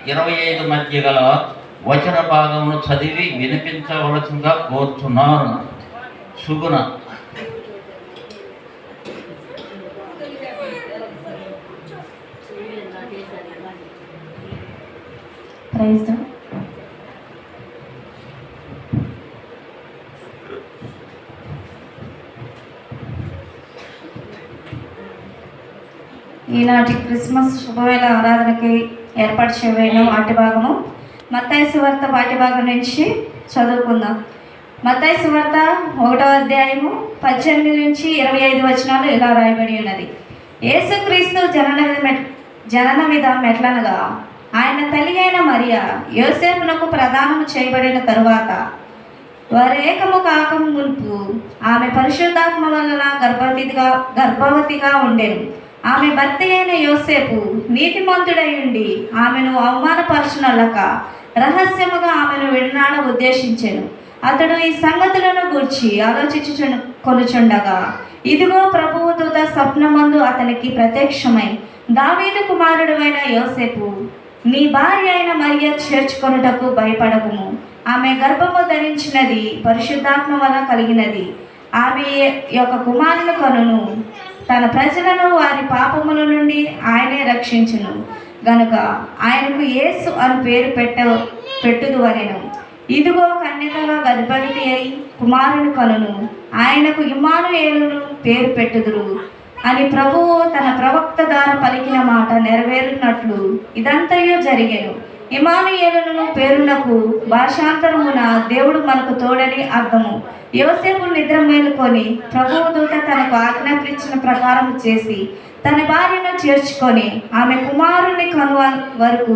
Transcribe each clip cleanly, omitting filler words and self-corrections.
25 మధ్య గల వచన భాగమును చదివి వినిపించవలసిందిగా కోరుచున్నాను. సుగుణ. ఈనాటి క్రిస్మస్ శుభవేళ ఆరాధనకి ఏర్పాటు చేయబడిన వాటి భాగము మత్తయి సువార్త పాఠ్య భాగం నుంచి చదువుకుందాం. మత్తయి సువార్త 1వ అధ్యాయము 18 నుంచి 25 వచనాలు ఇలా రాయబడి ఉన్నది. యేసుక్రీస్తు జనన విధం ఎట్లనగా, ఆయన తల్లి అయిన మరియా యోసేపునకు ప్రదానము చేయబడిన తరువాత వారు ఏకము కాక మునుపు ఆమె పరిశుద్ధాత్మ వలన గర్భవతిగా ఉండెను. ఆమె భర్త అయిన యోసేపు నీతిమంతుడై ఉండి ఆమెను అవమానపరచునలక రహస్యముగా ఆమెను విడనాడ ఉద్దేశించెను. అతడు ఈ సంగతులను గూర్చి కొనుచుండగా ఇదిగో ప్రభువు దూత స్వప్నమందు అతనికి ప్రత్యక్షమై, దావీదు కుమారుడు అయిన యోసేపు, నీ భార్య అయిన మరియ చేర్చుకొనుటకు భయపడకుము. ఆమె గర్భము ధరించినది పరిశుద్ధాత్మ వలన కలిగినది. ఆమె యొక్క కుమారుని కనును. తన ప్రజలను వారి పాపముల నుండి ఆయనే రక్షించును గనుక ఆయనకు యేసు అని పేరు పెట్టుదు అనెను. ఇదిగో కన్యకగా గర్భవతి అయి కుమారుని కనును. ఆయనకు ఇమ్మానుయేలును పేరు పెట్టుదురు అని ప్రభువు తన ప్రవక్త ద్వారా పలికిన మాట నెరవేరునట్లు ఇదంతయు జరిగెను. ఇమ్మానుయేలును పేరునకు భాషాంతరమున దేవుడు మనకు తోడని అర్థము. యోసేపు నిద్ర మేలుకొని ప్రభువు దూత తనకు ఆజ్ఞాపించిన ప్రకారం చేసి తన భార్యను చేర్చుకొని ఆమె కుమారుని కను వరకు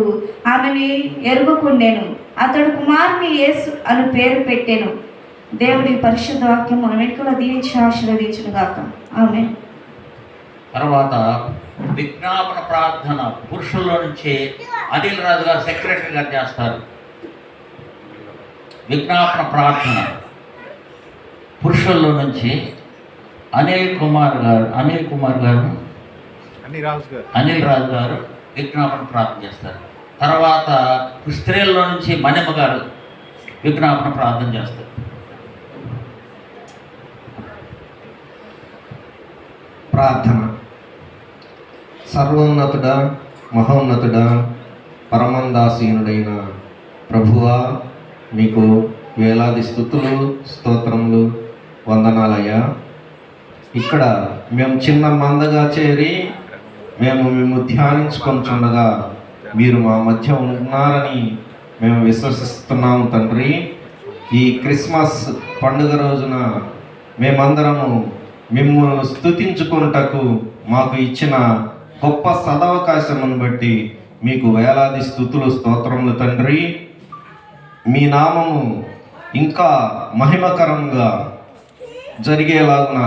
ఆమెని ఎరుగుకుండెను. అతడు కుమారుని యేసు అని పేరు పెట్టెను. దేవుడి పరిశుద్ధ వాక్యం మన వెనుకలో దీవించి ఆశీర్వదించును గాక. ఆమేన్. తర్వాత విజ్ఞాపన ప్రార్థన పురుషుల్లో నుంచి అనిల్ రాజు గారు సెక్రటరీ గారు చేస్తారు. విజ్ఞాపన ప్రార్థన పురుషుల్లో నుంచి అనిల్ రాజు గారు విజ్ఞాపన ప్రార్థన చేస్తారు. తర్వాత స్త్రీల్లో నుంచి మణిమ గారు విజ్ఞాపన ప్రార్థన చేస్తారు. ప్రార్థన. సర్వోన్నతుడా, మహోన్నతుడా, పరమందాసీనుడైన ప్రభువా, మీకు వేలాది స్తుతులు, స్తోత్రములు, వందనాలయ్యా. ఇక్కడ మేము చిన్న మందగా చేరి మేము ధ్యానించుకొనిచుండగా మీరు మా మధ్య ఉన్నారని మేము విశ్వసిస్తున్నాము తండ్రి. ఈ క్రిస్మస్ పండుగ రోజున మేమందరము మిమ్మల్ని స్తుతించుకొనుటకు మాకు ఇచ్చిన గొప్ప సదవకాశమును బట్టి మీకు వేలాది స్తుతులు, స్తోత్రములు తండ్రి. మీ నామము ఇంకా మహిమకరంగా జరిగేలాగున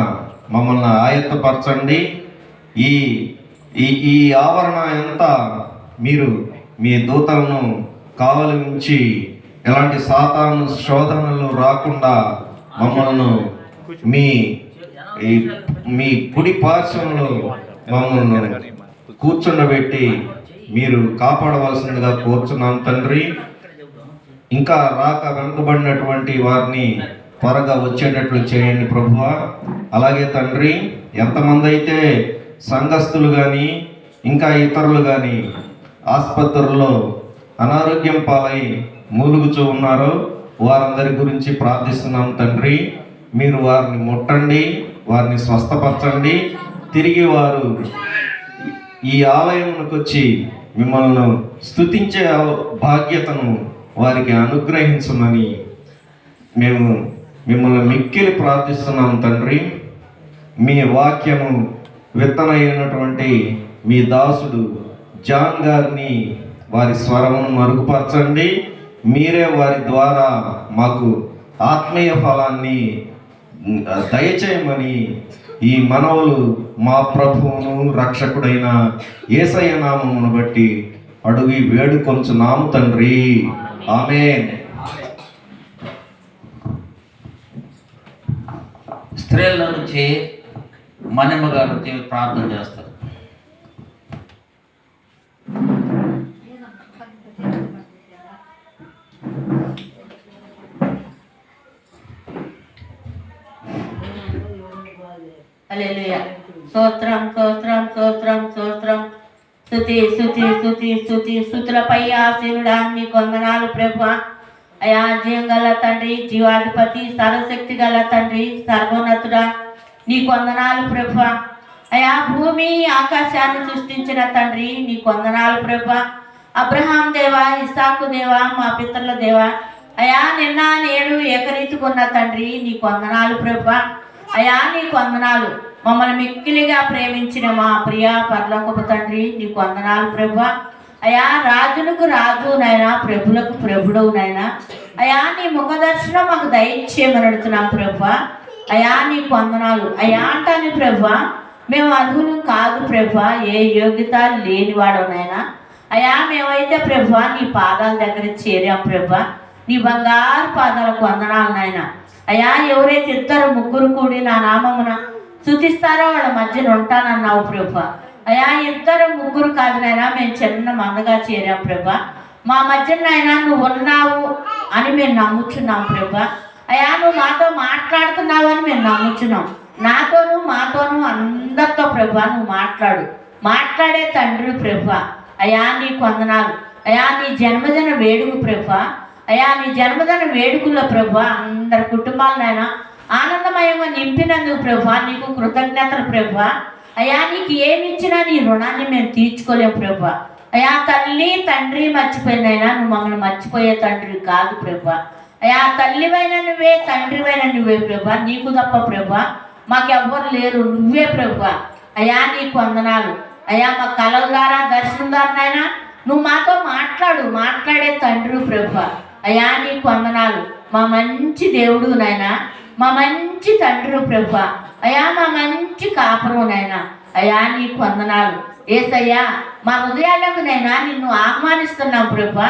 మమ్మల్ని ఆయత్తపరచండి. ఈ ఈ ఈ ఆవరణ అంతా మీరు మీ దూతలను కావలి ఉంచి ఎలాంటి సాతాను శోధనలు రాకుండా మమ్మల్ని మీ కుడి పార్శ్వంలో మమ్మల్ని కూర్చుండబెట్టి మీరు కాపాడవలసిందిగా కోరుచున్నాను తండ్రి. ఇంకా రాక వెనుకబడినటువంటి వారిని త్వరగా వచ్చేటట్లు చేయండి ప్రభువా. అలాగే తండ్రి, ఎంతమంది అయితే సంఘస్థులు కానీ ఇంకా ఇతరులు కానీ ఆసుపత్రుల్లో అనారోగ్యం పాలై మూలుగుచూ ఉన్నారో వారందరి గురించి ప్రార్థిస్తున్నాం తండ్రి. మీరు వారిని ముట్టండి, వారిని స్వస్థపరచండి. తిరిగి వారు ఈ ఆలయమునకు వచ్చి మిమ్మల్ని స్తుతించే భాగ్యతను వారికి అనుగ్రహించమని మేము మిమ్మల్ని మిక్కిలి ప్రార్థిస్తున్నాం తండ్రి. మీ వాక్యము విత్తనైనటువంటి మీ దాసుడు జాన్ గారిని వారి స్వరమును మరుగుపరచండి. మీరే వారి ద్వారా మాకు ఆత్మీయ ఫలాన్ని దయచేయమని ఈ మనవులు మా ప్రభువును రక్షకుడైన యేసయ్య నామమును బట్టి అడుగు వేడుకొంచున్నాము తండ్రి. ఆమేన్. స్త్రీల నుంచి మణిమ గారు ప్రార్థన చేస్తారు. హల్లెలూయా. స్తోత్రం స్తోత్రం స్తోత్రం స్తోత్రం. స్తుతి స్తుతి స్తుతి స్తుతి స్తుతులపై ఆశీనుడా నీకు వందనాలు ప్రభువా. అయా జీవం గల తండ్రి, జీవాధిపతి, సర్వశక్తి గల తండ్రి, సర్వోన్నతుడా నీకు వందనాలు ప్రభువా. అయా భూమి ఆకాశాన్ని సృష్టించిన తండ్రి నీకు వందనాలు ప్రభువా. అబ్రహాం దేవా, ఇస్సాకు దేవా, మా పితరుల దేవా, అయా నిన్న నేడు ఏకరీతికున్న తండ్రి నీకు వందనాలు ప్రభువా. అయా నీకు వందనాలు. మమ్మల్ని మిక్కిలిగా ప్రేమించిన మా ప్రియ పరలోకపు తండ్రి నీకు వందనాలు ప్రభువా. అయా రాజులకు రాజు నైనా, ప్రభులకు ప్రభుడవు నైనా, అయా నీ ముఖ దర్శనం మాకు దయచేయమని అడుగుతున్నాం ప్రభువా. అయా నీకు వందనాలు. అయా అంటాను ప్రభువా, మేము అర్హులు కాదు ప్రభువా, ఏ యోగ్యత లేనివాడు నైనా. అయా మేమైతే ప్రభువా నీ పాదాల దగ్గర చేరాం ప్రభువా. నీ బంగారు పాదాలకు వందనాలు నాయన. అయా ఎవరైతే ఇద్దరు ముగ్గురు కూడి నా నామమున స్తుతిస్తారో వాళ్ళ మధ్యన ఉంటానన్నావు ప్రభువా. అయా ఇద్దరు ముగ్గురు కాదు నాయనా, మేము చిన్న మందగా చేరాం ప్రభువా. మా మధ్యన నాయనా నువ్వు ఉన్నావు అని మేము నమ్ముచున్నాం ప్రభువా. అయా నువ్వు మాతో మాట్లాడుతున్నావు అని మేము నమ్ముచున్నాం. నాతోనూ మాతోనూ అందరితో ప్రభువా నువ్వు మాట్లాడే తండ్రి ప్రభువా. అయా నీకు వందనాలు. అయా నీ జన్మదిన వేడుక ప్రభువా. అయా నీ జన్మదిన వేడుకల్లో ప్రభువా అందరి కుటుంబాలనైనా ఆనందమయంగా నింపినందుకు ప్రభువా నీకు కృతజ్ఞతలు ప్రభువా. అయా నీకు ఏమి ఇచ్చినా నీ రుణాన్ని మేము తీర్చుకోలేము ప్రభువా. అయా తల్లి తండ్రి మర్చిపోయినైనా నువ్వు మమ్మల్ని మర్చిపోయే తండ్రి కాదు ప్రభువా. అయా తల్లివైన నువ్వే, తండ్రివైన నువ్వే ప్రభువా. నీకు తప్ప ప్రభువా మాకెవ్వరు లేరు, నువ్వే ప్రభువా. అయా నీకు వందనాలు. అయా మా కళల ద్వారా, దర్శనం ద్వారానైనా నువ్వు మాతో మాట్లాడే తండ్రి ప్రభువా. అయా నీకు వందనాలు. మా మంచి దేవుడు నాయనా, మా మంచి తండ్రి ప్రభువా. అయా మా మంచి కాపురం నాయనా. అయా నీకు వందనాలు. యేసయ్యా మా హృదయాలకు నైనా నిన్ను ఆహ్వానిస్తున్నాం ప్రభువా.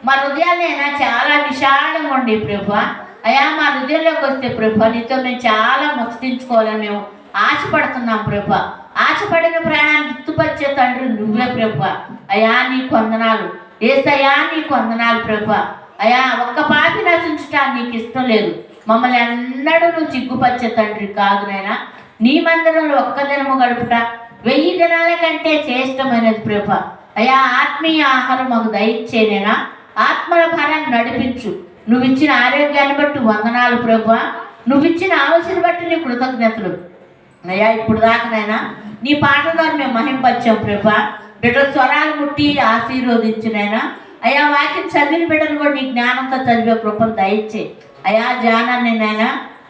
మా హృదయాలైనా చాలా విశాలంగా ఉండి ప్రభువా. అయా మా హృదయంలోకి వస్తే ప్రభువా నీతో మేము చాలా ముక్తించుకోవాలని మేము ఆశపడుతున్నాం ప్రభువా. ఆశపడిన ప్రాణాన్ని గుర్తుపరిచే తండ్రి నువ్వే ప్రభువా. అయా నీకు వందనాలు. యేసయ్యా నీకు వందనాలు ప్రభువా. అయా ఒక్క పాపి నశించుట నీకు ఇష్టం లేదు. మమ్మల్ని ఎన్నడూ నువ్వు సిగ్గుపరిచే తండ్రి కాదు నైనా. నీ మందిరంలో ఒక్క దినము గడుపుట 1000 దినాల కంటే శ్రేష్టమైనది ప్రభువా. అయా ఆత్మీయ ఆహారం మాకు దయచేనేనా, ఆత్మల భారాన్ని నడిపించు. నువ్వు ఇచ్చిన ఆరోగ్యాన్ని బట్టి వందనాలు ప్రభువా. నువ్వు ఇచ్చిన ఆలోచన బట్టి నీ కృతజ్ఞతలు. అయ్యా ఇప్పుడు దాకానైనా నీ పాట ద్వారా మేము మహింపరిచాం ప్రభువా. బిడ్డల స్వరాలు ముట్టి ఆశీర్వదించినైనా అయా వాక్యం చదివిన బిడ్డను కూడా నీ జ్ఞానంతో చదివే కృపను దయచే. అయా జ్ఞానాన్ని నాయన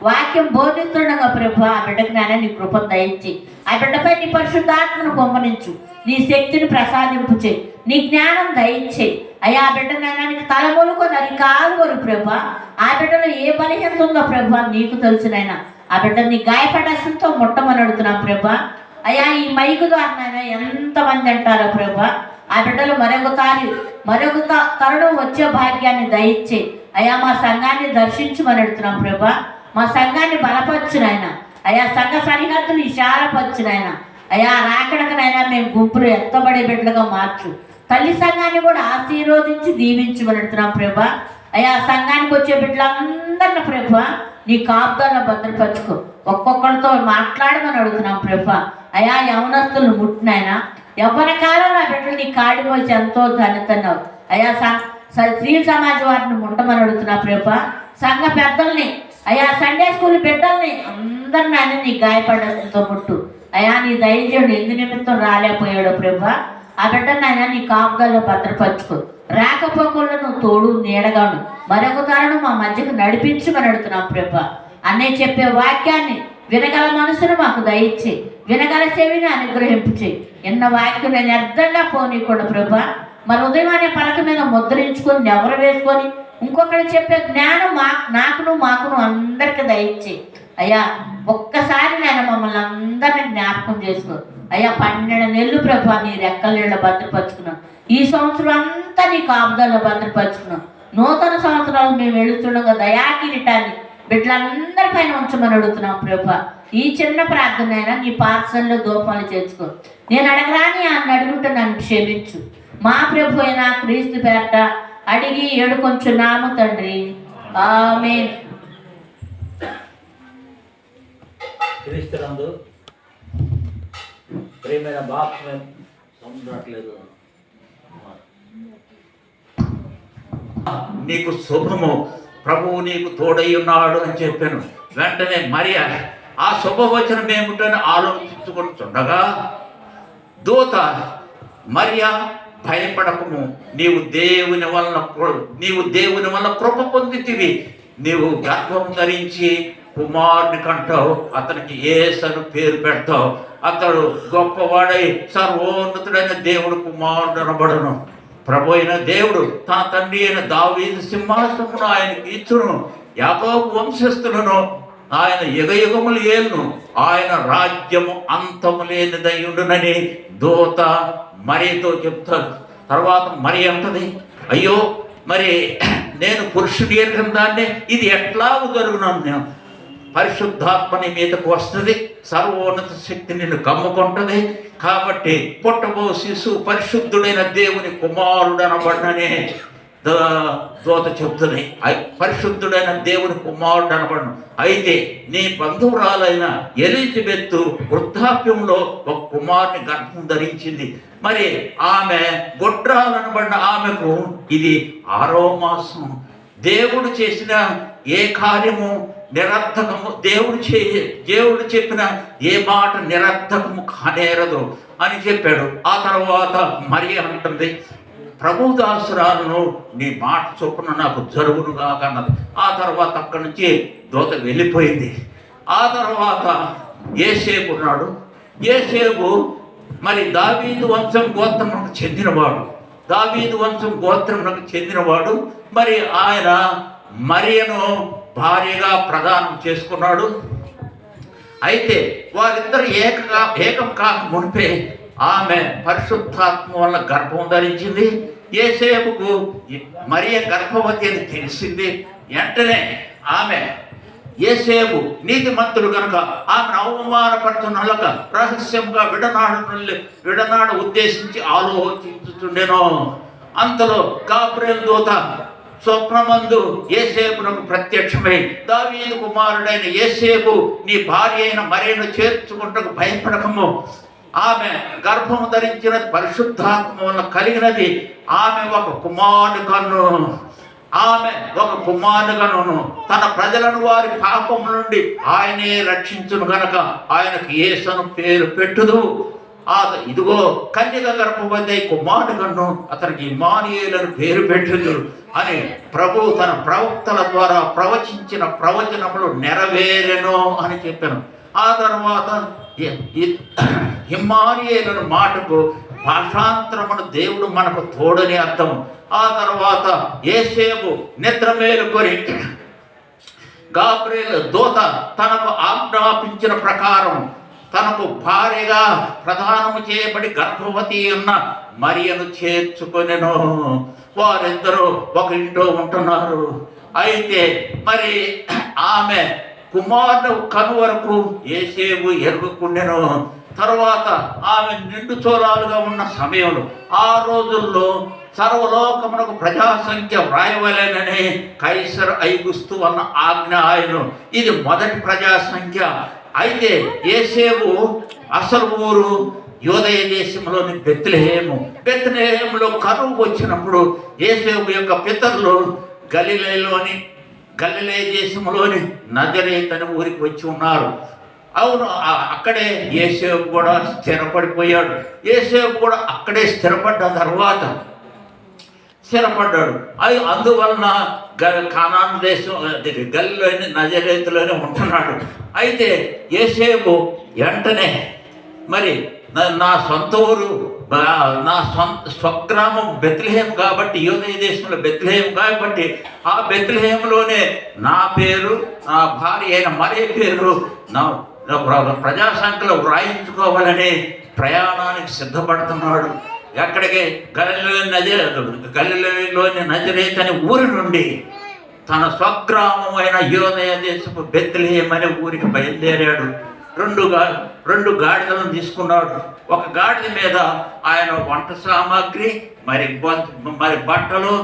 వాక్యం బోధిస్తుండగా ప్రభువా ఆ బిడ్డకు నాయన నీ కృపను దయచి, ఆ బిడ్డపై నీ పరిశుద్ధాత్మను పంపనించు, నీ శక్తిని ప్రసాదింపు చేయి, నీ జ్ఞానం దయచే. అయ్యా ఆ బిడ్డ నాయన నీకు తలమూలుకో నరికాలు వరు ప్రభువా. ఆ బిడ్డలో ఏ బలహీనత ఉందో ప్రభువా నీకు తెలుసునైనా. ఆ బిడ్డ నీ గాయపడసంతో ముట్టమని అడుగుతున్నాం ప్రభువా. అయ్యా ఈ మైకు ద్వారా నాయన ఎంతమంది అంటారో ప్రభువా. ఆ బిడ్డలు మరొక తరుణం వచ్చే భాగ్యాన్ని దయచే. అయ్యా మా సంఘాన్ని దర్శించమని అడుగుతున్నాం ప్రభువా. మా సంఘాన్ని బలపరచునైనా. అయ్యా సంఘ సరిహద్దులు విశాలపరచునైనా. అయ్యా రాకడకనైనా మేము గుంపులు ఎత్తబడే బిడ్డలుగా మార్చు. తల్లి సంఘాన్ని కూడా ఆశీర్వదించి దీవించమని అడుగుతున్నాం ప్రభువా. అయ్యా సంఘానికి వచ్చే బిడ్డలందరిని ప్రభువా నీ కాపుదలను భద్రపరచుకో. ఒక్కొక్కరితో మాట్లాడమని అడుగుతున్నాం ప్రభువా. అయా యవనస్తులను ముట్టినైనా యవ్వన కాలంలో ఆ బిడ్డలు నీ కాడి వచ్చి ఎంతో ధన్యతన్నావు. అయా స్త్రీ సమాజ వారిని ముట్టమని అడుగుతున్నా ప్రభువా. సంఘ పెద్దల్ని, అయా సండే స్కూల్ బిడ్డల్ని అందరిని ఆయన నీ గాయపడడంతో ముట్టు. అయా నీ దైర్యుడు ఎందు నిమిత్తం రాలేకపోయాడు ప్రభువా. ఆ బిడ్డను ఆయన నీ కాపుదల్లో భద్రపరచుకో. రాకపోకుండా నువ్వు తోడు నీడగాను మరొక తరుణం మా మధ్యకు నడిపించమని అడుగుతున్నాం ప్రభువా. అన్నయ్య చెప్పే వాక్యాన్ని వినగల మనసును మాకు దయచే, వినగల చెవిని అనుగ్రహింపు చేయి. ఎన్న వాక్యం నేను అర్థంగా పోనీకూడదు ప్రభువా. మరి ఉదయం అనే పలక మీద ముద్రించుకొని ఎవరు వేసుకొని ఇంకొకరు చెప్పే జ్ఞానం మాకును అందరికీ దయచే. అయ్యా ఒక్కసారి నేను మమ్మల్ని అందరినీ జ్ఞాపకం చేసుకో. అయ్యా 12 నెలలు ప్రభువా నీ రెక్కల నీళ్ళ భద్రపరుచుకున్నాం. ఈ సంవత్సరం అంతా నీ కాపుదల్లో భద్రపరుచుకున్నాం. నూతన సంవత్సరాలు మేము వెళుతుండగా దయాకిరీటాన్ని బిడ్డలందరిపైన ఉంచమని అడుగుతున్నాం ప్రభువా. ఈ చిన్న ప్రార్థన అయినా నీ పార్సల్లో దూపాలు చేర్చుకో. నేను అడగరాని అని అడుగుంటే నన్ను క్షమించు. మా ప్రభు అయిన క్రీస్తు పేరట అడిగి ఏడుకొంచున్నాము తండ్రి, ఆమేన్. క్రీస్తునందు ప్రేమైన బాక్స్ సౌండ్ రావట్లేదు. నీకు శుభము, ప్రభువు నీకు తోడై ఉన్నాడు అని చెప్పాను. వెంటనే మరియా ఆ శుభవచనం ఏమిటని ఆలోచించుకుంటుండగా దూత, మరియా భయపడకము, నీవు దేవుని వలన కృప పొందితివి, నీవు గర్భం ధరించి కుమారుని కంటావు, అతనికి యేసను పేరు పెడతావు, అతడు గొప్పవాడై సర్వోన్నతుడైన దేవుడు కుమారుడు అనబడను. ప్రభు అయిన దేవుడు తన తండ్రి అయిన దావీదు సింహాసనమును ఆయనకి ఇచ్చును, యాకోబు వంశస్థులను ఆయన యుగయుగములు ఏలును, ఆయన రాజ్యము అంతము లేనిదయ్యుండునని దూత మరియతో చెప్తాడు. తర్వాత మరి అంటది, అయ్యో మరి నేను పురుషుడి దాన్ని ఇది ఎట్లా జరుగునాను, నేను పరిశుద్ధాత్మ నీ మీదకు వస్తుంది, సర్వోన్నత శక్తి నిన్ను కమ్ముకుంటుంది, కాబట్టి పుట్టబో శిశువు పరిశుద్ధుడైన దేవుని కుమారుడు అనబడిననే దూత చెప్తుంది. పరిశుద్ధుడైన దేవుని కుమారుడు అనబడను. అయితే నీ బంధువురాలైన ఎలిజబెత్ వృద్ధాప్యంలో ఒక కుమారుని గర్భం ధరించింది. మరి ఆమె గొడ్రాలనబడిన ఆమెకు ఇది 6వ మాసం. దేవుడు చేసిన ఏ కార్యము నిరర్థకము, దేవుడు చెప్పిన ఏ మాట నిరర్థకము కానేరదు అని చెప్పాడు. ఆ తర్వాత మరి అంటుంది, ప్రభుదాసురాలను నీ మాట చొప్పున నాకు జరుగునుగా అన్నది. ఆ తర్వాత అక్కడి నుంచి దూత వెళ్ళిపోయింది. ఆ తర్వాత యేసేపు ఉన్నాడు. యేసేపు మరి దావీదు వంశం గోత్రమునకు చెందినవాడు. మరి ఆయన మరియను భార్యగా ప్రదానం చేసుకున్నాడు. అయితే వారిద్దరు ఏకం కాక మునిపే ఆమె పరిశుద్ధాత్మ వల్ల గర్భం ధరించింది. యేసేపుకు మరియ గర్భవతి అని తెలిసింది. వెంటనే ఆమె యేసేపు నీతిమంతుడు కనుక ఆమెను అవమానపడుతున్నక రహస్యంగా విడనాడ ఉద్దేశించి ఆలోచించుతుండెను. అంతలో గాబ్రియెలు దూత స్వప్నమందు యేసేపునకు ప్రత్యక్షమై, దావీదు కుమారుడైన యేసేపు నీ భార్య అయిన మరియను చేర్చుకుంటకు భయపడకము, ఆమె గర్భము ధరించినది పరిశుద్ధాత్మ వల్ల కలిగినది, ఆమె ఒక కుమారుని కనును తన ప్రజలను వారి పాపం నుండి ఆయనే రక్షించును గనక ఆయనకు యేసను పేరు పెట్టుదు. ఇదిగో కన్యక గర్భవతి కుమారుని కన్ను అతనికి ఇమ్మానుయేలును పేరు పెట్టుదు అని ప్రభు తన ప్రవక్తల ద్వారా ప్రవచించిన ప్రవచనములు నెరవేరెను అని చెప్పాను. ఆ తర్వాత ఇమ్మానుయేలు మాటకు భాషాంతరమును దేవుడు మనకు తోడని అర్థం. ఆ తర్వాత యేసేపు నిద్ర మేలుకొని గాబ్రియెలు దూత తనకు ఆజ్ఞాపించిన ప్రకారం తనకు భార్యగా ప్రదానము చేయబడి గర్భవతి ఉన్న మరియను చేర్చుకొనెను. వారిద్దరూ ఒక ఇంట్లో ఉంటున్నారు. అయితే మరి ఆమె కుమారుడు కను వరకు యేసేపు ఎరుగుకుండెను. తర్వాత ఆమె నిండు చోళాలుగా ఉన్న సమయంలో ఆ రోజుల్లో సర్వలోకమునకు ప్రజాసంఖ్య వ్రాయవలెనని కైసర్ ఐగుస్తు అన్న ఆజ్ఞ ఆయన. ఇది మొదటి ప్రజాసంఖ్య. అయితే యేసేపు అసలు ఊరు యూదయ దేశంలోని బెత్లెహేములో కరువు వచ్చినప్పుడు యేసేపు యొక్క పితరులు గలిలే దేశంలోని నజరేతు అనే ఊరికి వచ్చి ఉన్నారు. అవును, అక్కడే యేసేపు కూడా స్థిరపడిపోయాడు. యేసేపు కూడా అక్కడే స్థిరపడ్డాడు. అందువలన కానాను దేశం గలిలోని నజరేతులోనే ఉంటున్నాడు. అయితే యేసేపు వెంటనే మరి నా సొంత ఊరు, నా స్వగ్రామం బెత్లెహేం కాబట్టి, యూదయ దేశంలో బెత్లెహేం కాబట్టి ఆ బెత్లెహేంలోనే నా పేరు, నా భార్య అయిన మరియ పేరు నా ప్రజాసంఖ్యలో వ్రాయించుకోవాలని ప్రయాణానికి సిద్ధపడుతున్నాడు. ఎక్కడికి గలిలయలోని నజరేతు అనే ఊరి నుండి తన స్వగ్రామం అయిన యూదయ దేశపు బెత్లెహేం అనే ఊరికి బయలుదేరాడు. రెండు గాడిదలను తీసుకున్నాడు. ఒక గాడిద మీద ఆయన వంట సామాగ్రి, మరి బట్టలు,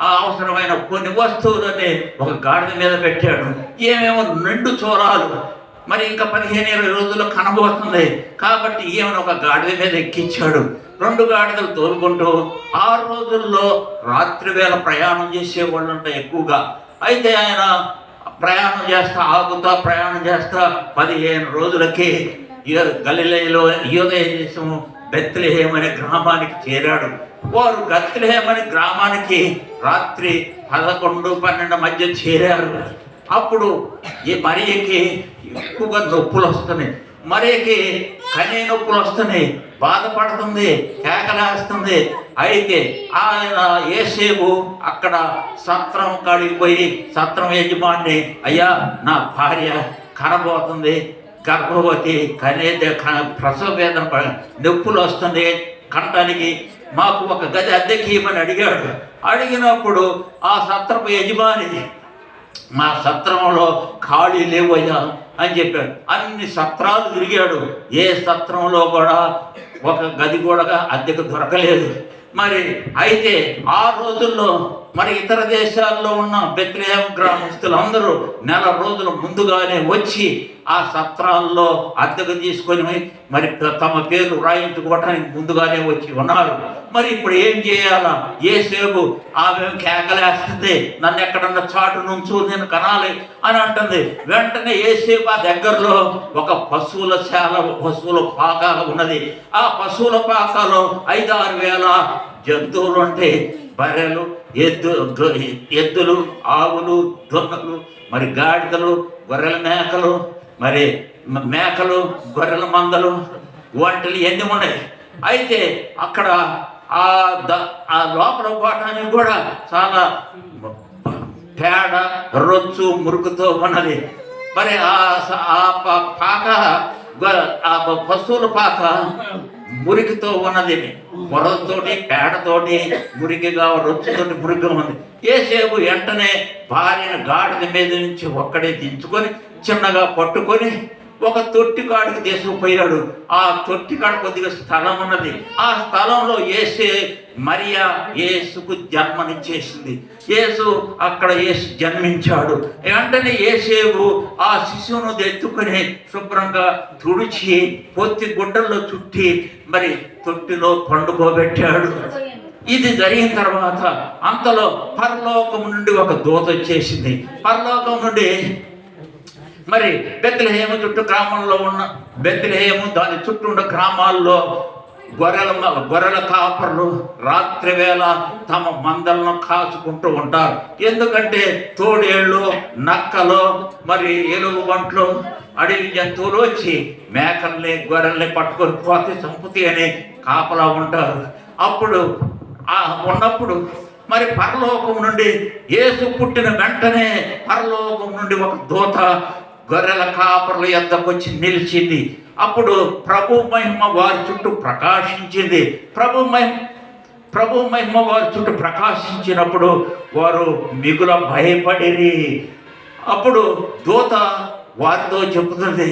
అవసరమైన కొన్ని వస్తువులని ఒక గాడిద మీద పెట్టాడు. ఏమేమో నిండు చోరాలు మరి ఇంకా 15-20 రోజుల్లో కనబోతుంది కాబట్టి ఈమెను ఒక గాడిద మీద ఎక్కించాడు. 2 గాడిదలు తోలుకుంటూ 6 రోజుల్లో రాత్రి వేళ ప్రయాణం చేసేవాళ్ళంట ఎక్కువగా. అయితే ఆయన ప్రయాణం చేస్తా ఆగుతా ప్రయాణం చేస్తా 15 రోజులకి గలిలయలో యూదయ దేశము బెత్లెహేం అనే గ్రామానికి చేరాడు. వారు బెత్లెహేం అనే గ్రామానికి రాత్రి 11-12 మధ్య చేరారు. అప్పుడు ఈ మరియకి ఎక్కువగా నొప్పులు వస్తున్నాయి. మరియకి కనే నొప్పులు వస్తున్నాయి, బాధపడుతుంది, కేకలేస్తుంది. అయితే ఆయన యేసేపు అక్కడ సత్రం కాడికి పోయి సత్రం యజమాని, అయ్యా నా భార్య కనబోతుంది, గర్భవతి, ప్రసవ వేదన, నొప్పులు వస్తుంది కంటానికి, మాకు ఒక గది అద్దెకి ఇవ్వమని అడిగాడు. అడిగినప్పుడు ఆ సత్రపు యజమాని, మా సత్రంలో ఖాళీ లేవయ్యా అని చెప్పాడు. అన్ని సత్రాలు తిరిగాడు, ఏ సత్రంలో కూడా ఒక గది కూడా అద్దెకు దొరకలేదు. మరి అయితే ఆ రోజుల్లో మరి ఇతర దేశాల్లో ఉన్న బెత్లెహేం గ్రామస్తులందరూ 1 రోజుల ముందుగానే వచ్చి ఆ సత్రాల్లో అద్దెకు తీసుకొని మరి తమ పేర్లు రాయించుకోవటానికి ముందుగానే వచ్చి ఉన్నారు. మరి ఇప్పుడు ఏం చేయాలా? యేసేపు ఆమె కేకలేస్తుంది, నన్ను ఎక్కడన్నా చాటు నుంచు నేను కనాలి అని అంటుంది. వెంటనే యేసేపు ఆ దగ్గరలో ఒక పశువుల పాక ఉన్నది. ఆ పశువుల పాకలో 5-6 వేల జంతువులు ఉంటాయి. బర్రెలు, ఎద్దులు, ఆవులు, దొన్నలు, మరి గాడిదలు, గొర్రెల మేకలు, మరి మేకలు, గొర్రెల మందలు, వంటలు ఇవన్నీ ఉన్నాయి. అయితే అక్కడ ఆ లోపల పోవటానికి కూడా చాలా పేడ, రొచ్చు, మురుగుతో ఉన్నది. మరి ఆ పాక, ఆ పశువుల పాక మురికితో ఉన్నది. పొరతోటి, పేడతోటి, మురికిగా, రొచ్చుతోటి మురికిగా ఉంది. యేసేపు వెంటనే భార్యను గాడిద మీద నుంచి ఒక్కడే దించుకొని చిన్నగా పట్టుకొని ఒక తొట్టి కాడికి తీసుకుపోయాడు. ఆ తొట్టి కాడ కొద్దిగా స్థలం ఉన్నది. ఆ స్థలంలో మరియా యేసుకు జన్మనిచ్చేసింది. యేసు అక్కడ జన్మించాడు. వెంటనే యేసేపు ఆ శిశువును ఎత్తుకొని శుభ్రంగా తుడిచి పొత్తి గుడ్డల్లో చుట్టి మరి తొట్టిలో పండుకోబెట్టాడు. ఇది జరిగిన తర్వాత అంతలో పరలోకం నుండి ఒక దూత వచ్చేసింది. పరలోకం నుండి మరి బెత్లెహేము చుట్టూ గ్రామంలో ఉన్న బెత్లెహేము దాని చుట్టూ ఉన్న గ్రామాల్లో గొర్రెల కాపర్లు రాత్రి వేళ తమ మందలను కాచుకుంటూ ఉంటారు. ఎందుకంటే తోడేళ్ళు, నక్కలు, మరి ఎలుగుబంట్లు, అడవి జంతువులు వచ్చి మేకల్ని, గొర్రెల్ని పట్టుకొని పోతే చంపుతి అని కాపలా ఉంటారు. అప్పుడు ఉన్నప్పుడు మరి పరలోకం నుండి యేసు పుట్టిన వెంటనే పరలోకం నుండి ఒక దూత గొర్రెల కాపర్ల యొద్దకు వచ్చి నిలిచింది. అప్పుడు ప్రభు మహిమ వారి చుట్టూ ప్రకాశించింది. ప్రభు మహిమ వారి చుట్టూ ప్రకాశించినప్పుడు వారు మిగుల భయపడిరి. అప్పుడు దూత వారితో చెబుతుంది,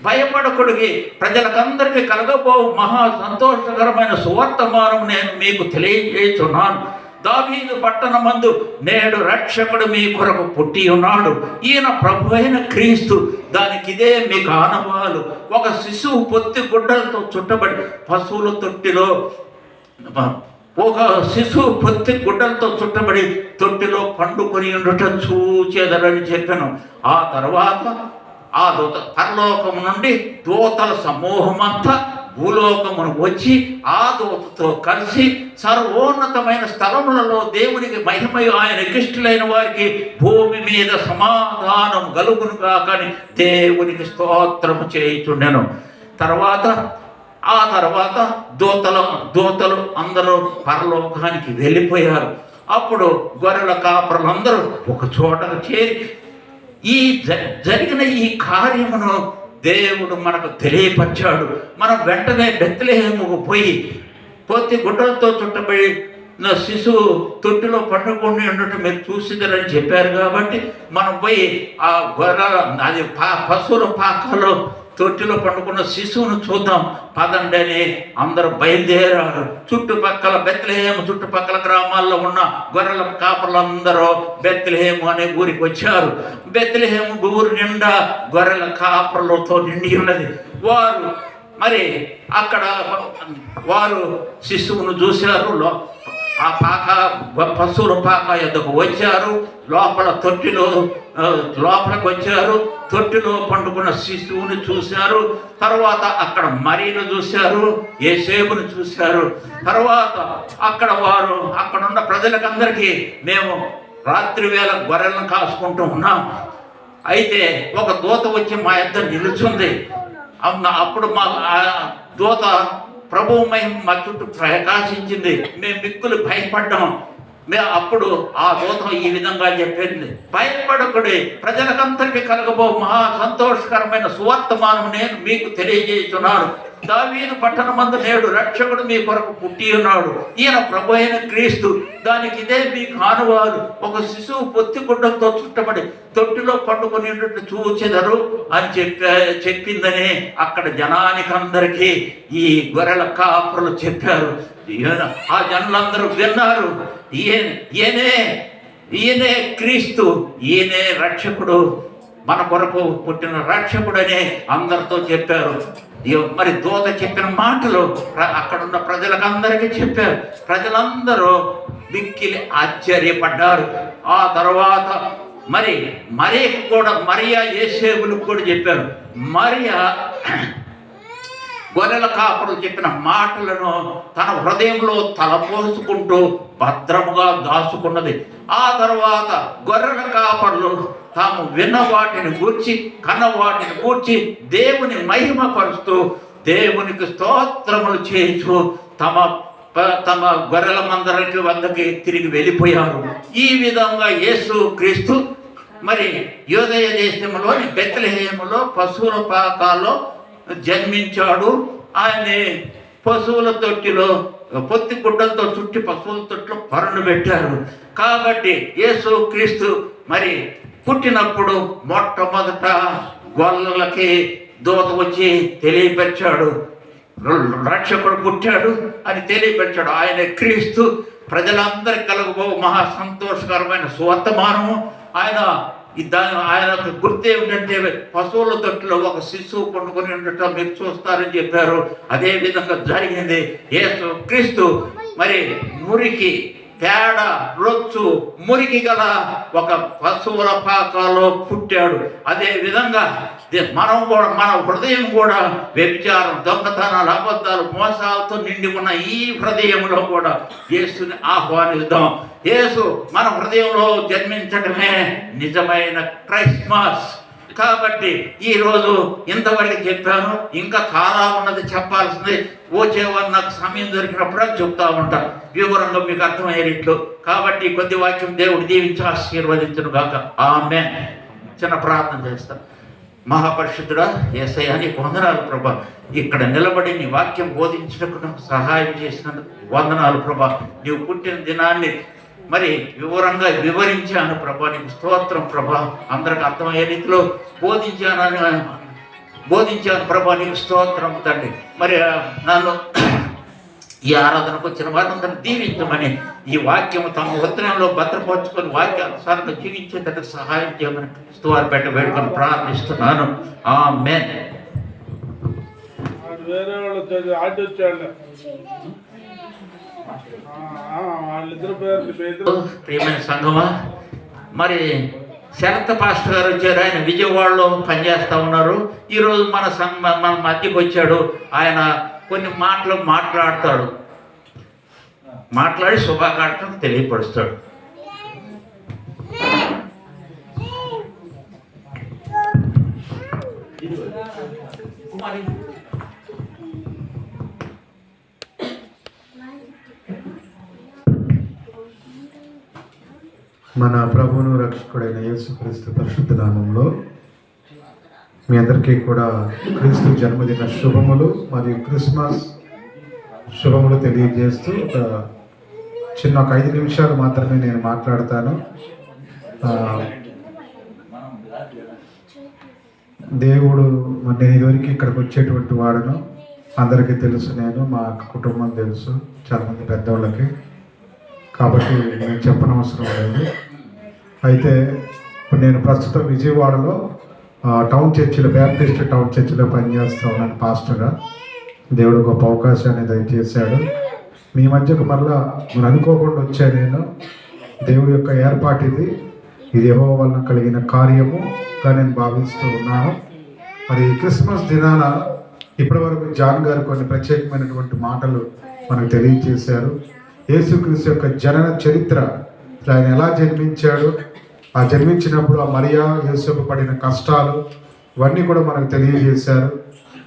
భయపడకుడి, ప్రజలకందరికీ కలగబో మహా సంతోషకరమైన సువర్తమానం నేను మీకు తెలియజేస్తున్నాను. దావీదు పట్టణమందు నేడు రక్షకుడు మీ కొరకు పుట్టి ఉన్నాడు. ఈయన ప్రభు అయిన క్రీస్తు. దానికి ఇదే మీకు ఆనవాలు. ఒక శిశువు పొత్తి గుడ్డలతో చుట్టబడి పశువుల తొట్టిలో, ఒక శిశువు పొత్తి గుడ్డలతో చుట్టబడి తొట్టిలో పండుకొని ఉండటం చూచేదరని చెప్పాను. ఆ తర్వాత ఆ దూత పరలోకం నుండి దూతల సమూహమంతా భూలోకమును వచ్చి ఆ దూతతో కలిసి సర్వోన్నతమైన స్థలములలో దేవునికి మహిమయు ఆయనకి ఇష్టలైన వారికి భూమి మీద సమాధానం కలుగును కాకని దేవునికి స్తోత్రము చేయుచుండెను. ఆ తర్వాత దూతలు అందరూ పరలోకానికి వెళ్ళిపోయారు. అప్పుడు గొర్రెల కాపరులందరూ ఒక చోటకు చేరి ఈ జరిగిన ఈ కార్యమును దేవుడు మనకు తెలియపరిచాడు. మనం వెంటనే బెత్లెహేముకు పోయి పొత్తి గుడ్డలతో చుట్టబడి శిశువు తొట్టిలో పండుకొని ఉండటం మీరు చూసిద్దరని చెప్పారు. కాబట్టి మనం పోయి ఆ గొర్రెల పశువుల పాకలో తొట్టిలో పండుకున్న శిశువును చూద్దాం పదండి అని అందరూ బయలుదేరారు. చుట్టుపక్కల బెత్లెహేము చుట్టుపక్కల గ్రామాల్లో ఉన్న గొర్రెల కాపర్లందరూ బెత్లెహేము అనే ఊరికి వచ్చారు. బెత్లెహేము ఊరు నిండా గొర్రెల కాపర్లతో నిండి ఉన్నది. వారు మరి అక్కడ వారు శిశువును చూశారు. ఆ పాక పశువుల పాక ఎద్దకు వచ్చారు. లోపలికి వచ్చారు. తొట్టిలో పండుకున్న శిశువుని చూశారు. తర్వాత అక్కడ మరియను చూశారు, యేసేపుని చూశారు. తర్వాత వారు అక్కడున్న ప్రజలకందరికీ మేము రాత్రి వేళ గొర్రెలను కాసుకుంటూ ఉన్నాం. అయితే ఒక దూత వచ్చి మా ఇద్దరు నిలుచుంది. అప్పుడు మా దూత ప్రభువు మహిమ మా చుట్టూ ప్రకాశించింది. మేము మిక్కులు భయపడ్డాం. అప్పుడు ఆ దూతం ఈ విధంగా చెప్పింది, భయపడకుడి, ప్రజలకందరికీ కలగబో మహా సంతోషకరమైన సువర్తమానం నేను మీకు తెలియజేస్తున్నాను. దావీదు పట్టణమందు నేడు రక్షకుడు మీ కొరకు పుట్టి ఉన్నాడు. ఈయన ప్రభు అయిన క్రీస్తు. దానికి ఇదే మీకు ఆనువారు. ఒక శిశువు పొత్తిగుడ్డంతో చుట్టబడి తొట్టిలో పండుకొని చూచెదరు అని చెప్పిందని అక్కడ జనానికందరికీ ఈ గొర్రెల కాపురులు చెప్పారు. ఆ జనులందరూ విన్నారు. ఈయనే క్రీస్తు, ఈయనే రక్షకుడు, మన కొరకు పుట్టిన రక్షకుడని అందరితో చెప్పారు. మరి దూత చెప్పిన మాటలు అక్కడున్న ప్రజలకందరికీ చెప్పారు. ప్రజలందరూ మిక్కిలి ఆశ్చర్యపడ్డారు. ఆ తర్వాత మరియా యేసేపులకు కూడా చెప్పారు. మరియా గొర్రెల కాపులు చెప్పిన మాటలను తన హృదయంలో తలపోసుకుంటూ భద్రముగా దాచుకున్నది. ఆ తర్వాత గొర్రెల కాపర్లు తాము విన్న వాటిని గూర్చి కన్న వాటిని గూర్చి దేవుని మహిమపరుస్తూ దేవునికి స్తోత్రములు చేయించు తమ గొర్రెల మందరికి వద్దకి తిరిగి వెళ్ళిపోయారు. ఈ విధంగా యేసు క్రీస్తు మరి యూదయ దేశంలోని బెత్లెహేములో పశువుల పాకాల్లో జన్మించాడు. ఆయన పశువుల తొట్టిలో పొత్తి గుడ్డలతో చుట్టి పశువుల తొట్టిలో పరును పెట్టారు. కాబట్టి యేసు క్రీస్తు మరి పుట్టినప్పుడు మొట్టమొదట గొల్లలకి దూత వచ్చి తెలియపరిచాడు, రక్షకుడు పుట్టాడు అని తెలియపరిచాడు. ఆయన క్రీస్తు ప్రజలందరికీ కలుగుబో మహా సంతోషకరమైన సువర్తమానము. ఆయన గుర్తు ఏమిటంటే పశువుల తొట్టిలో ఒక శిశువు పండుకొని ఉండటం మీరు చూస్తారని చెప్పారు. అదే విధంగా జరిగింది. యేసు క్రీస్తు మరి మురికి పేడ రొచ్చు మురికి గల ఒక పశువుల పాకాలో పుట్టాడు. అదే విధంగా మన హృదయం కూడా వ్యభిచారం, దొంగతనాలు, అబద్ధాలు, మోసాలతో నిండి ఉన్న ఈ హృదయంలో కూడా యేసుని ఆహ్వానిద్దాం. యేసు మన హృదయంలో జన్మించడమే నిజమైన క్రైస్మస్. కాబట్టి ఈరోజు ఇంతవరకు చెప్పాను. ఇంకా చాలా ఉన్నది చెప్పాల్సింది. వచ్చేవారు నాకు సమయం దొరికినప్పుడు చెప్తా ఉంటా వివరంగా మీకు అర్థమయ్యేట్లు. కాబట్టి కొద్ది వాక్యం దేవుడు దీవించి ఆశీర్వదించును గాక. ఆమేన్. చిన్న ప్రార్థన చేస్తాను. మహాపరిశుద్ధుడా యేసయ్యా నీకు వందనాలు ప్రభా. ఇక్కడ నిలబడి నీ వాక్యం బోధించడానికి నాకు సహాయం చేసినందుకు వందనాలు ప్రభా. నీవు పుట్టిన దినాన్ని మరి వివరంగా వివరించాను ప్రభా. నీకు స్తోత్రం ప్రభా. అందరికి అర్థమయ్యే రీతిలో బోధించాను ప్రభా. నీకు స్తోత్రం తండ్రి. మరి నన్ను ఈ ఆరాధనకు వచ్చిన వారందరిని దీవించమని, ఈ వాక్యము తమ ఉత్తరంలో భద్రపరుచుకొని వాక్యానుసారంగా జీవించేటట్టు సహాయం చేయమని క్రీస్తువారి పెట్ట వేడుకొని ప్రార్థిస్తున్నాను. ఆమేన్. ప్రియమైన సంఘమా, మరి శరత్ పాస్టర్ గారు వచ్చారు. ఆయన విజయవాడలో పనిచేస్తూ ఉన్నారు. ఈరోజు మన మధ్యకి వచ్చాడు. ఆయన కొన్ని మాటలు మాట్లాడి శుభాకాంక్షలు తెలియపరుస్తాడు. మన ప్రభువును రక్షకుడైన యేసుక్రీస్తు పరిశుద్ధ నామములో మీ అందరికీ కూడా క్రీస్తు జన్మదిన శుభములు మరియు క్రిస్మస్ శుభములు తెలియజేస్తూ ఒక 5 నిమిషాలు మాత్రమే నేను మాట్లాడతాను. దేవుడు మరి నేను ఇదివరకు ఇక్కడికి వచ్చేటువంటి వాడను, అందరికీ తెలుసు, నేను మా కుటుంబం తెలుసు చాలామంది పెద్దవాళ్ళకి, కాబట్టి నేను చెప్పనవసరం లేదు. అయితే ఇప్పుడు నేను ప్రస్తుతం విజయవాడలో టౌన్ చర్చిలో, బ్యాప్టిస్ట్ టౌన్ చర్చిలో పనిచేస్తూ ఉన్నాను పాస్టర్గా. దేవుడు గొప్ప అవకాశాన్ని దయచేశాడు. మీ మధ్యకు మరలా మనం అనుకోకుండా వచ్చా నేను. దేవుడి యొక్క ఏర్పాటు ఇది యెహోవా వలన కలిగిన కార్యముగా నేను భావిస్తూ ఉన్నాను. మరి క్రిస్మస్ దినాన ఇప్పటివరకు జాన్ గారు కొన్ని ప్రత్యేకమైనటువంటి మాటలు మనకు తెలియజేశారు. యేసుక్రీస్తు యొక్క జనన చరిత్ర, ఆయన ఎలా జన్మించాడు, ఆ జన్మించినప్పుడు ఆ మరియా యేసుకు పడిన కష్టాలు ఇవన్నీ కూడా మనకు తెలియజేశారు.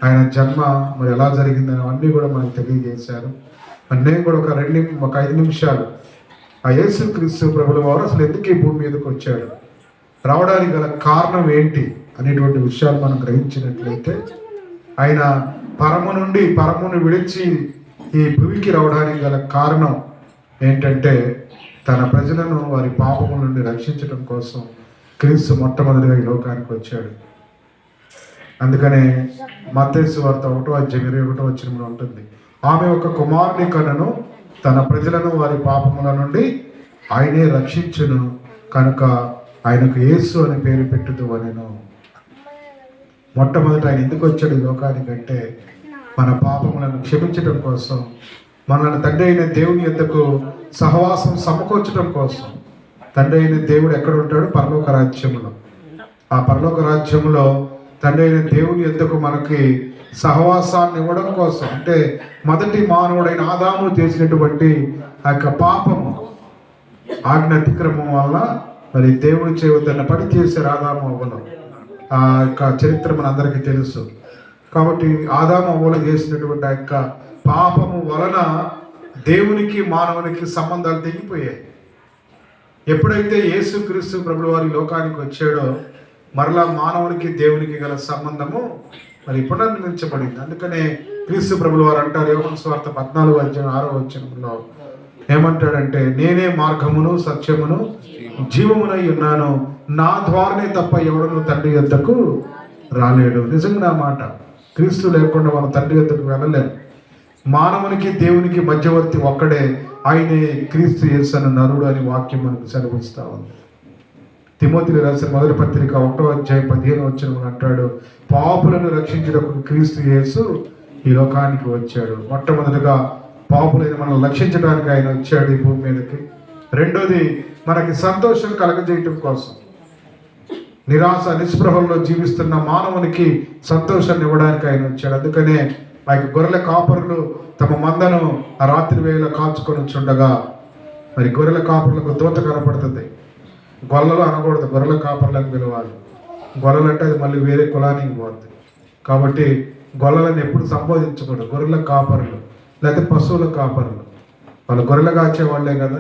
ఆయన జన్మ మరి ఎలా జరిగిందని అవన్నీ కూడా మనకు తెలియజేశారు. మరి నేను కూడా ఒక 5 నిమిషాలు ఆ యేసుక్రీస్తు ప్రభుల వారు అసలు ఎందుకు ఈ భూమి మీదకి వచ్చాడు, రావడానికి గల కారణం ఏంటి అనేటువంటి విషయాలు మనం గ్రహించినట్లయితే, ఆయన పరమును విడిచి ఈ భూమికి రావడానికి గల కారణం ఏంటంటే, తన ప్రజలను వారి పాపముల నుండి రక్షించడం కోసం క్రీస్తు మొట్టమొదటిగా ఈ లోకానికి వచ్చాడు. అందుకనే మత్తయి సువార్త 1:21 ఉంటుంది, ఆమె ఒక కుమారుని కనను, తన ప్రజలను వారి పాపముల నుండి ఆయనే రక్షించును, కనుక ఆయనకు యేసు అని పేరు పెట్టుదు అనెను. మొట్టమొదట ఆయన ఎందుకు వచ్చాడు ఈ లోకానికంటే, మన పాపములను క్షమించడం కోసం, మనల్ని తండ్రి అయిన దేవుని యొద్దకు సహవాసం సమకూర్చడం కోసం. తండ్రి అయిన దేవుడు ఎక్కడ ఉంటాడు? పరలోక రాజ్యంలో. ఆ పరలోక రాజ్యంలో తండ్రి అయిన దేవుని యొద్దకు మనకి సహవాసాన్ని ఇవ్వడం కోసం, అంటే మొదటి మానవుడైన ఆదాము చేసినటువంటి ఆ యొక్క పాపము, ఆజ్ఞ అతిక్రమం వల్ల మరి దేవుడు చేయవద్దన్న పని చేశారు ఆదాము అవ్వలో. ఆ యొక్క చరిత్ర మనందరికీ తెలుసు. కాబట్టి ఆదాము అవ్వలు చేసినటువంటి ఆ యొక్క పాపము వలన దేవునికి మానవునికి సంబంధాలు తెగిపోయాయి. ఎప్పుడైతే యేసుక్రీస్తు ప్రభువు వారి లోకానికి వచ్చాడో, మరలా మానవునికి దేవునికి గల సంబంధము మరి పునర్నిర్మించబడింది. అందుకనే క్రీస్తు ప్రభువు వారు అంటారు, యోహాను సువార్త 14:6 ఏమంటాడంటే, నేనే మార్గమును సత్యమును జీవమునై ఉన్నాను, నా ద్వారానే తప్ప ఎవడను తండ్రి యొద్దకు రాలేడు. నిజంగా ఆ మాట. క్రీస్తు లేకుండా మనం తండ్రి యొద్దకు వెళ్ళలేము. మానవునికి దేవునికి మధ్యవర్తి ఒక్కడే, ఆయనే క్రీస్తు యేసు నరుడు అని వాక్యం మనకు సెలవిస్తా ఉంది. తిమోతికి రాసిన మొదటి పత్రిక 1:15 అంటాడు, పాపులను రక్షించుటకు క్రీస్తు యేసు ఈ లోకానికి వచ్చాడు. మొట్టమొదటిగా పాపులైన మనం రక్షించడానికి ఆయన వచ్చాడు ఈ భూమి మీదకి. రెండోది, మనకి సంతోషం కలగజేయటం కోసం. నిరాశ నిస్పృహల్లో జీవిస్తున్న మానవునికి సంతోషాన్ని ఇవ్వడానికి ఆయన వచ్చాడు. అందుకనే ఆ యొక్క గొర్రెల కాపరులు తమ మందను ఆ రాత్రి వేళ కాచుకొని చుండగా, మరి గొర్రెల కాపరులకు దూత కనపడుతుంది. గొల్లలు అనకూడదు, గొర్రెల కాపర్లను పిలవాలి. గొల్లలు అంటే అది మళ్ళీ వేరే కులానికి పోతుంది. కాబట్టి గొల్లలను ఎప్పుడు సంబోధించకూడదు. గొర్రెల కాపరులు లేకపోతే పశువుల కాపరులు, వాళ్ళు గొర్రెలు కాచే వాళ్ళే కదా.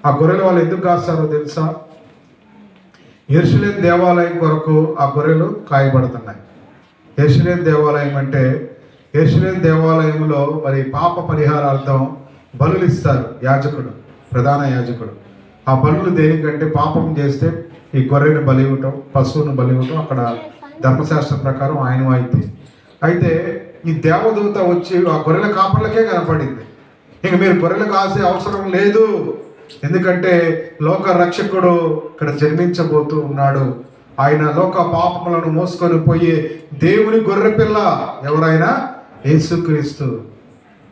ఆ గొర్రెలు వాళ్ళు ఎందుకు కాస్తారో తెలుసా? యెరూషలేము దేవాలయం కొరకు ఆ గొర్రెలు కాయబడుతున్నాయి. యెరూషలేము దేవాలయం అంటే, యెరూషలేము దేవాలయంలో మరి పాప పరిహారార్థం బలులు ఇస్తారు యాజకుడు, ప్రధాన యాజకుడు. ఆ బలులు దేనికంటే, పాపం చేస్తే ఈ గొర్రెను బలి ఇవ్వటం, పశువును బలి ఇవ్వటం అక్కడ ధర్మశాస్త్రం ప్రకారం ఆయన అయితే ఈ దేవదూత వచ్చి ఆ గొర్రెల కాపర్లకే కనపడింది. ఇంక మీరు గొర్రెలు కాసే అవసరం లేదు, ఎందుకంటే లోక రక్షకుడు ఇక్కడ జన్మించబోతూ ఉన్నాడు. ఆయన లోక పాపములను మోసుకొని పోయే దేవుని గొర్రె పిల్ల ఎవరైనా యేసుక్రీస్తు.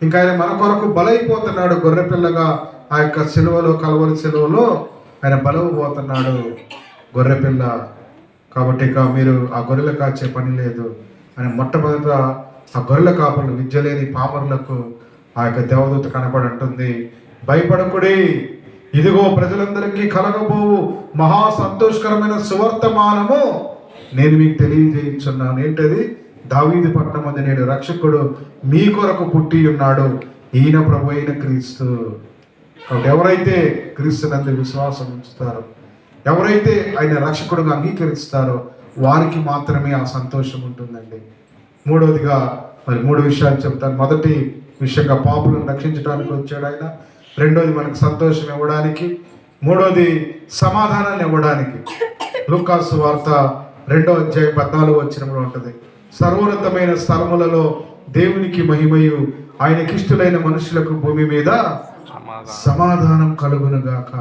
ఇంకా ఆయన మన కొరకు బలైపోతున్నాడు గొర్రె పిల్లగా. ఆ యొక్క సిలువలో, కలవరి సిలువలో ఆయన బలవబోతున్నాడు గొర్రె పిల్ల. కాబట్టి ఇక మీరు ఆ గొర్రెలు కాచే పని లేదు అని మొట్టమొదట ఆ గొర్రెల కాపర్లు, విద్య లేని పామరులకు ఆ యొక్క దేవదూత కనపడి అంటుంది, భయపడకుడి, ఇదిగో ప్రజలందరికీ కలగబోవు మహా సంతోషకరమైన సువర్తమానము నేను మీకు తెలియజేయించున్నాను. ఏంటది? దావీదు పట్టణం అది నేడు రక్షకుడు మీ కొరకు పుట్టి ఉన్నాడు, ఈయన ప్రభు అయిన క్రీస్తు. కాబట్టి ఎవరైతే క్రీస్తునందు విశ్వాసం ఉంచుతారో, ఎవరైతే ఆయన రక్షకుడుగా అంగీకరిస్తారో వారికి మాత్రమే ఆ సంతోషం ఉంటుందండి. మూడవదిగా మరి 3 విషయాలు చెప్తాను. మొదటి విషయంగా పాపులను రక్షించడానికి వచ్చాడు ఆయన. రెండోది మనకు సంతోషం ఇవ్వడానికి. మూడోది సమాధానాన్ని ఇవ్వడానికి. లూకా సువార్త 2వ అధ్యాయం 14వ వచనంలో ఉంటుంది. సర్వోన్నతమైన స్థలములలో దేవునికి మహిమయు ఆయనకిష్టులైన మనుషులకు భూమి మీద సమాధానం కలుగునుగాక.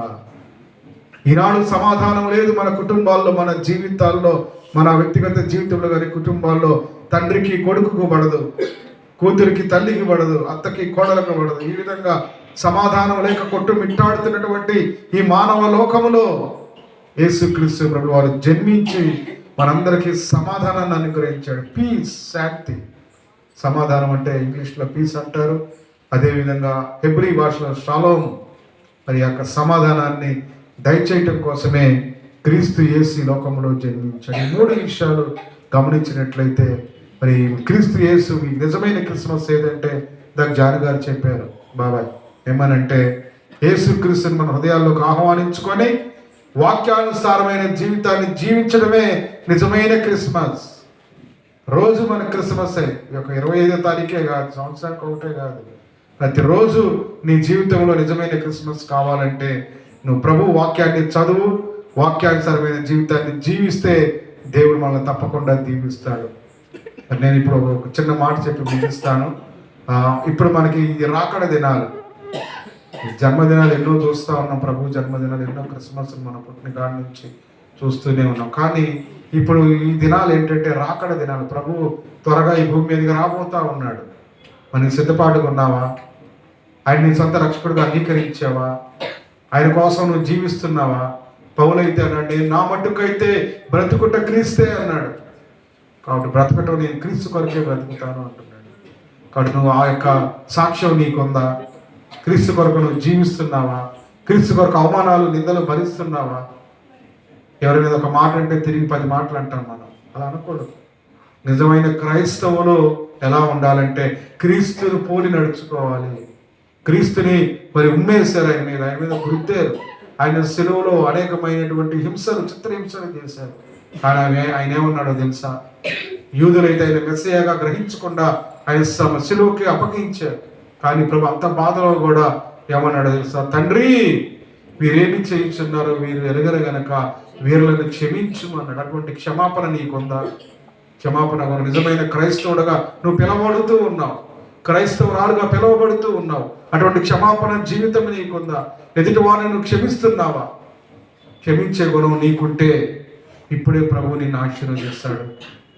ఈనాడు సమాధానం లేదు మన కుటుంబాల్లో, మన జీవితాల్లో, మన వ్యక్తిగత జీవితంలో కానీ కుటుంబాల్లో. తండ్రికి కొడుకుకు పడదు, కూతురికి తల్లికి పడదు, అత్తకి కోడలకు పడదు. ఈ విధంగా సమాధానం లేక కొట్టుమిట్టాడుతున్నటువంటి ఈ మానవ లోకములో యేసుక్రీస్తు ప్రభువు వారు జన్మించి మనందరికీ సమాధానాన్ని అనుగ్రహించాడు. పీస్, శాంతి. సమాధానం అంటే ఇంగ్లీష్లో పీస్ అంటారు, అదేవిధంగా హెబ్రీ భాషలో షాలోమ్. మరి యొక్క సమాధానాన్ని దయచేయటం కోసమే క్రీస్తు యేసు లోకంలో జన్మించాడు. ఈ 3 విషయాలు గమనించినట్లయితే మరి క్రీస్తు యేసు నిజమైన క్రిస్మస్ ఏదంటే దానికి జాన్ గారు చెప్పారు బాబాయ్. ఏమనంటే యేసు క్రీస్తుని మన హృదయాల్లోకి ఆహ్వానించుకొని వాక్యానుసారమైన జీవితాన్ని జీవించడమే నిజమైన క్రిస్మస్. రోజు మన క్రిస్మస్ ఈ యొక్క 25వ తారీఖే కాదు, సంవత్సరానికి ఒకటే కాదు, ప్రతిరోజు నీ జీవితంలో నిజమైన క్రిస్మస్ కావాలంటే నువ్వు ప్రభు వాక్యాన్ని చదువు, వాక్యానుసారమైన జీవితాన్ని జీవిస్తే దేవుడు మనల్ని తప్పకుండా దీవిస్తాడు. నేను ఇప్పుడు ఒక చిన్న మాట చెప్పి ముగిస్తాను. ఇప్పుడు మనకి ఇది రాకడ దినాలు, జన్మదినాలు ఎన్నో చూస్తూ ఉన్నాం. ప్రభు జన్మదినాలు ఎన్నో, క్రిస్మస్ మన పుట్టిన కాడి నుంచి చూస్తూనే ఉన్నాం. కానీ ఇప్పుడు ఈ దినాలు ఏంటంటే రాకడ దినాలు. ప్రభు త్వరగా ఈ భూమి మీదకి రాబోతా ఉన్నాడు. మనకి సిద్ధపాటుగా ఉన్నావా? ఆయన నీ సొంత రక్షకుడిగా అంగీకరించావా? ఆయన కోసం నువ్వు జీవిస్తున్నావా? పౌలైతే అన్నాడు, నా మట్టుకైతే బ్రతుకుట క్రీస్తే అన్నాడు. కాబట్టి బ్రతకటం నేను క్రీస్తు కొరకే బ్రతుకుతాను అంటున్నాడు. కాబట్టి నువ్వు ఆ యొక్క సాక్ష్యం నీకుందా? క్రీస్తు కొరకు నువ్వు జీవిస్తున్నావా? క్రీస్తు కొరకు అవమానాలు, నిందలు భరిస్తున్నావా? ఎవరైనా ఒక మాట అంటే తిరిగి 10 మాటలు అంటాం మనం. అలా అనకూడదు. నిజమైన క్రైస్తవులు ఎలా ఉండాలంటే క్రీస్తుని పోలి నడుచుకోవాలి. క్రీస్తుని మరి ఉమ్మేశారు ఆయన మీద గుర్తారు. ఆయన శిలువలో అనేకమైనటువంటి హింసలు, చిత్రహింసలు చేశారు. కానీ ఆయన ఏమన్నాడో తెలుసా? యూదులైతే ఆయన మెస్సీయగా గ్రహించకుండా ఆయన శిలువకి అప్పగించారు. కానీ ప్రభు అంత బాధలో కూడా ఏమన్నాడో తెలుసా? తండ్రి, వీరేమి చేయించున్నారో వీరు ఎరగరు గనక వీరులను క్షమించుమన్నాడు. అటువంటి క్షమాపణ నీకుందా? క్షమాపణ నిజమైన క్రైస్తవుడుగా నువ్వు పిలవబడుతూ ఉన్నావు, క్రైస్తవురాలుగా పిలువబడుతూ ఉన్నావు. అటువంటి క్షమాపణ జీవితం నీకుందా? ఎదుటి వారిని నువ్వు క్షమిస్తున్నావా? క్షమించే గుణం నీకుంటే ఇప్పుడే ప్రభు నిన్ను ఆశీర్వదిస్తాడు.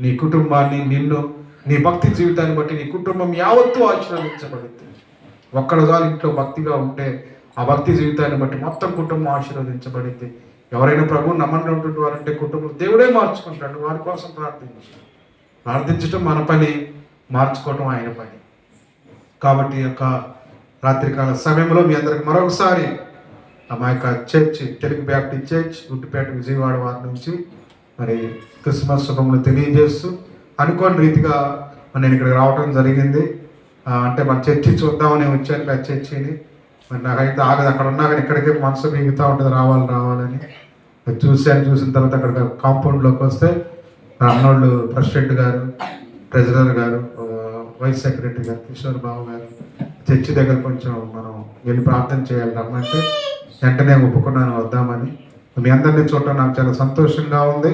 నీ కుటుంబాన్ని, నిన్ను, నీ భక్తి జీవితాన్ని బట్టి నీ కుటుంబం యావత్తు ఆశీర్వదించబడుతుంది. ఒక్కడుగా ఇంట్లో భక్తిగా ఉంటే ఆ భక్తి జీవితాన్ని బట్టి మొత్తం కుటుంబం ఆశీర్వదించబడింది. ఎవరైనా ప్రభు నమ్మనటువంటి వారంటే కుటుంబం దేవుడే మార్చుకుంటాడు. వారి కోసం ప్రార్థించడం మన పని, మార్చుకోవటం ఆయన పని. కాబట్టి యొక్క రాత్రికాల సమయంలో మీ అందరికి మరొకసారి మా యొక్క church, Telugu Baptist church, Guddipeta, Vijayawada వారి నుంచి మరి క్రిస్మస్ శుభములు తెలియజేస్తూ అనుకోని రీతిగా నేను ఇక్కడికి రావడం జరిగింది. అంటే మన చర్చి చూద్దామని వచ్చాను. ఆ చర్చిని మరి నాకైతే ఆగదు, అక్కడ ఉన్నా కానీ ఇక్కడికే మనసు మిగుతూ ఉంటుంది రావాలని. చూసిన తర్వాత అక్కడ కాంపౌండ్లోకి వస్తే నా అన్నోళ్ళు ప్రెసిడెంట్ గారు, ట్రెజరర్ గారు, వైస్ సెక్రటరీ గారు, కిషోర్ బాబు గారు చర్చి దగ్గర కొంచెం మనం వెళ్ళి ప్రార్థన చేయాలి రమ్మంటే వెంటనే ఒప్పుకున్నాను వద్దామని. మీ అందరినీ చూడటం నాకు చాలా సంతోషంగా ఉంది.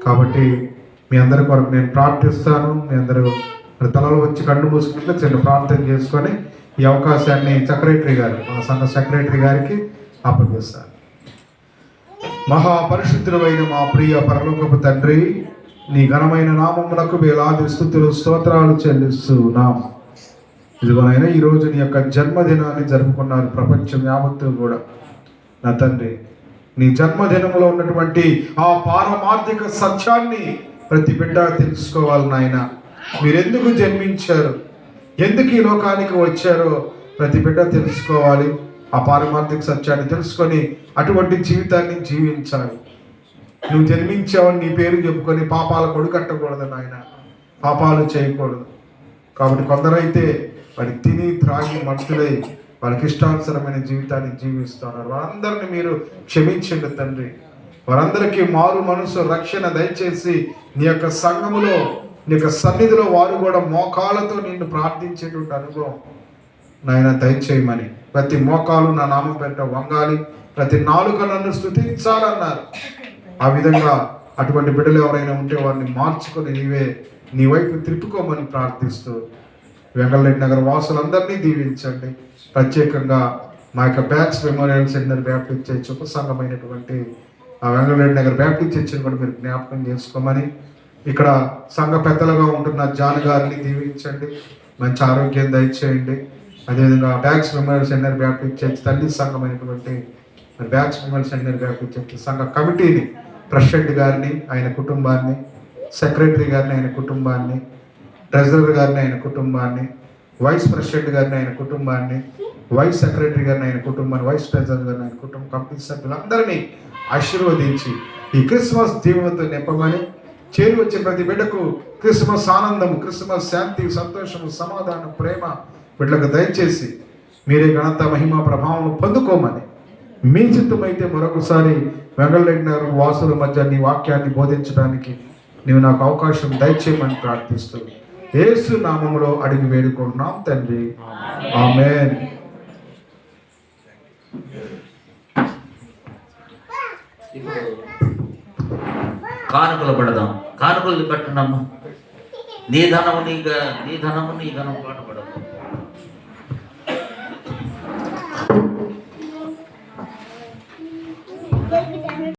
కాబట్టి మీ అందరి కొరకు నేను ప్రార్థిస్తాను. మీ అందరూ తలలో వచ్చి కళ్ళు మూసుకుంటే చిన్న ప్రార్థన చేసుకొని ఈ అవకాశాన్ని సెక్రటరీ గారు, మన సంఘ సెక్రటరీ గారికి అప్పగిస్తాను. మహాపరిశుద్ధులైన మా ప్రియ పరలోకపు తండ్రి, నీ ఘనమైన నామమునకు వేలాది స్తుతులు, స్తోత్రాలు చెల్లిస్తున్నాం. ఇదిగోనైనా ఈరోజు నీ యొక్క జన్మదినాన్ని జరుపుకున్నారు ప్రపంచం యావత్తు కూడా. నా తండ్రి, నీ జన్మదినంలో ఉన్నటువంటి ఆ పారమార్థిక సత్యాన్ని ప్రతి బిడ్డ తెలుసుకోవాలి నాయన. మీరెందుకు జన్మించారు, ఎందుకు ఈ లోకానికి వచ్చారో ప్రతి బిడ్డ తెలుసుకోవాలి. ఆ పారమార్థిక సత్యాన్ని తెలుసుకొని అటువంటి జీవితాన్ని జీవించాలి. నువ్వు జన్మించావని నీ పేరు చెప్పుకొని పాపాల కొడుకట్టకూడదు నాయన, పాపాలు చేయకూడదు. కాబట్టి కొందరైతే వారి తిని త్రాగి మత్తులై వాళ్ళకి ఇష్టానుసరమైన జీవితాన్ని జీవిస్తున్నారు. వారందరిని మీరు క్షమించండి తండ్రి. వారందరికీ మారు మనసు, రక్షణ దయచేసి నీ యొక్క సంఘములో, నీ యొక్క సన్నిధిలో వారు కూడా మోకాళ్ళతో నిన్ను ప్రార్థించేటువంటి అనుభవం నాయన దయచేయమని. ప్రతి మోకాలు నా నామం పెట్ట వంగాలి, ప్రతి నాలుక నన్ను స్తుతించాలన్నారు. ఆ విధంగా అటువంటి బిడ్డలు ఎవరైనా ఉంటే వారిని మార్చుకొని నీ వైపు తిప్పుకోమని ప్రార్థిస్తూ వెంగళరెడ్డి నగర్ వాసులందరినీ దీవించండి. ప్రత్యేకంగా మా యొక్క Backs memorial centre Baptist church ఉపసంఘమైనటువంటి ఆ వెంగళరెడ్డి నగర్ బ్యాప్టిస్ట్ చర్చిని కూడా మీరు జ్ఞాపకం చేసుకోమని, ఇక్కడ సంఘ పెద్దలుగా ఉంటున్న జాన్ గారిని దీవించండి, మంచి ఆరోగ్యం దయచేయండి. అదేవిధంగా Backs memorial centre Baptist church తల్లి సంఘమైనటువంటి Backs memorial centre Baptist church సంఘ కమిటీని, ప్రెసిడెంట్ గారిని ఆయన కుటుంబాన్ని, సెక్రటరీ గారిని ఆయన కుటుంబాన్ని, ట్రెజరర్ గారిని ఆయన కుటుంబాన్ని, వైస్ ప్రెసిడెంట్ గారిని ఆయన కుటుంబాన్ని, వైస్ సెక్రటరీ గారిని ఆయన కుటుంబాన్ని, వైస్ ట్రెజరర్ గారిని ఆయన కుటుంబం, కమిటీ సభ్యులందరినీ ఆశీర్వదించి ఈ క్రిస్మస్ దీవెనతో నింపమని, చేరి వచ్చిన ప్రతి బిడ్డకు క్రిస్మస్ ఆనందం, క్రిస్మస్ శాంతి, సంతోషము, సమాధానం, ప్రేమ బిడ్డలకు దయచేసి మీరే ఘనత, మహిమ, ప్రభావం పొందుకోమని, మీ చిత్తమైతే మరొకసారి వెంగళరెడ్డి నగర్ వాసుల మధ్య నీ వాక్యాన్ని బోధించడానికి నీవు నాకు అవకాశం దయచేయమని ప్రార్థిస్తూ యేసు నామములో అడిగి వేడుకుంటున్నాం తండ్రి, ఆమేన్. ఇప్పుడు కానుకలు పడదాం. కానుకలు పెట్టండమ్మా. నీ ధనము నీ ధనము నీ ధనము పాటు పడదు.